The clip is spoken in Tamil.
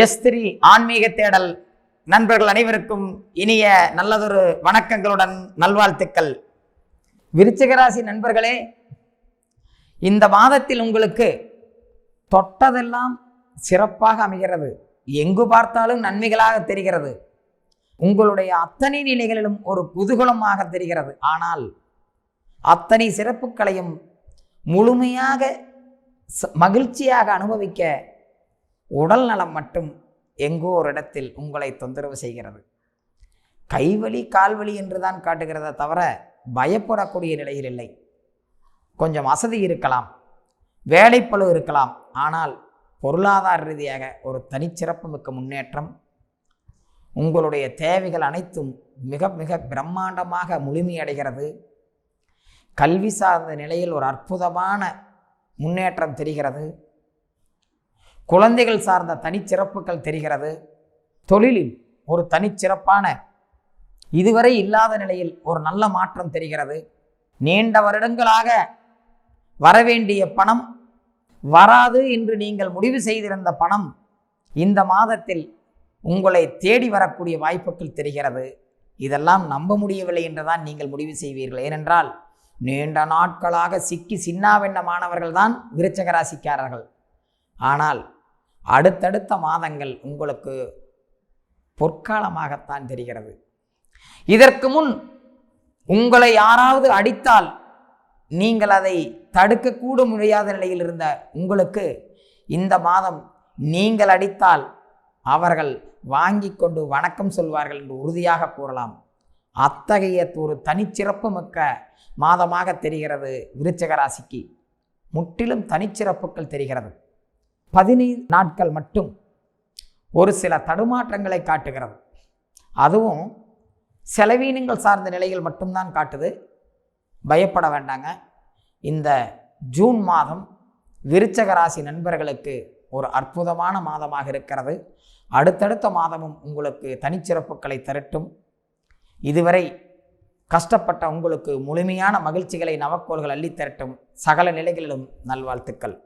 எஸ்திரி ஆன்மீக தேடல் நண்பர்கள் அனைவருக்கும் இனிய நல்லதொரு வணக்கங்களுடன் நல்வாழ்த்துக்கள். விருச்சிக ராசி நண்பர்களே, இந்த மாதத்தில் உங்களுக்கு தொட்டதெல்லாம் சிறப்பாக அமைகிறது. எங்கு பார்த்தாலும் நன்மைகளாக தெரிகிறது. உங்களுடைய அத்தனை நிலைகளிலும் ஒரு குதூகலமாக தெரிகிறது. ஆனால் அத்தனை சிறப்புகளையும் முழுமையாக மகிழ்ச்சியாக அனுபவிக்க உடல் நலம் மட்டும் எங்கோ ஒரு இடத்தில் உங்களை தொந்தரவு செய்கிறது. கைவலி கால்வலி என்றுதான் காட்டுகிறத தவிர பயப்படக்கூடிய நிலையில் இல்லை. கொஞ்சம் வசதி இருக்கலாம், வேலைப்பளு இருக்கலாம், ஆனால் பொருளாதார ரீதியாக ஒரு தனிச்சிறப்பு மிக்க முன்னேற்றம். உங்களுடைய தேவைகள் அனைத்தும் மிக மிக பிரம்மாண்டமாக முழுமையடைகிறது. கல்வி சார்ந்த நிலையில் ஒரு அற்புதமான முன்னேற்றம் தெரிகிறது. குழந்தைகள் சார்ந்த தனிச்சிறப்புகள் தெரிகிறது. தொழிலில் ஒரு தனிச்சிறப்பான இதுவரை இல்லாத நிலையில் ஒரு நல்ல மாற்றம் தெரிகிறது. நீண்ட வருடங்களாக வரவேண்டிய பணம் வராது என்று நீங்கள் முடிவு செய்திருந்த பணம் இந்த மாதத்தில் உங்களை தேடி வரக்கூடிய வாய்ப்புகள் தெரிகிறது. இதெல்லாம் நம்ப முடியவில்லை என்றுதான் நீங்கள் முடிவு செய்வீர்கள். ஏனென்றால் நீண்ட நாட்களாக சிக்கி சின்னாவெண்ணமானவர்கள் தான் விருச்சிக ராசிக்காரர்கள். ஆனால் அடுத்தடுத்த மாதங்கள் உங்களுக்கு பொற்காலமாகத்தான் தெரிகிறது. இதற்கு முன் உங்களை யாராவது அடித்தால் நீங்கள் அதை தடுக்கக்கூட முடியாத நிலையில் இருந்த உங்களுக்கு இந்த மாதம் நீங்கள் அடித்தால் அவர்கள் வாங்கி கொண்டு வணக்கம் சொல்வார்கள் என்று உறுதியாக கூறலாம். அத்தகைய ஒரு தனிச்சிறப்பு மிக்க மாதமாக தெரிகிறது விருச்சிக ராசிக்கு. முற்றிலும் தனிச்சிறப்புகள் தெரிகிறது. 15 நாட்கள் மட்டும் ஒரு சில தடுமாற்றங்களை காட்டுகிறது. அதுவும் செலவீனங்கள் சார்ந்த நிலையில் மட்டும்தான் காட்டுது. பயப்பட வேண்டாங்க. இந்த ஜூன் மாதம் விருச்சிக ராசி நண்பர்களுக்கு ஒரு அற்புதமான மாதமாக இருக்கிறது. அடுத்தடுத்த மாதமும் உங்களுக்கு தனிச்சிறப்புகளை தரட்டும். இதுவரை கஷ்டப்பட்ட உங்களுக்கு முழுமையான மகிழ்ச்சிகளை நவக்கோள்கள் அள்ளித்தரட்டும். சகல நிலைகளிலும் நல்வாழ்த்துக்கள்.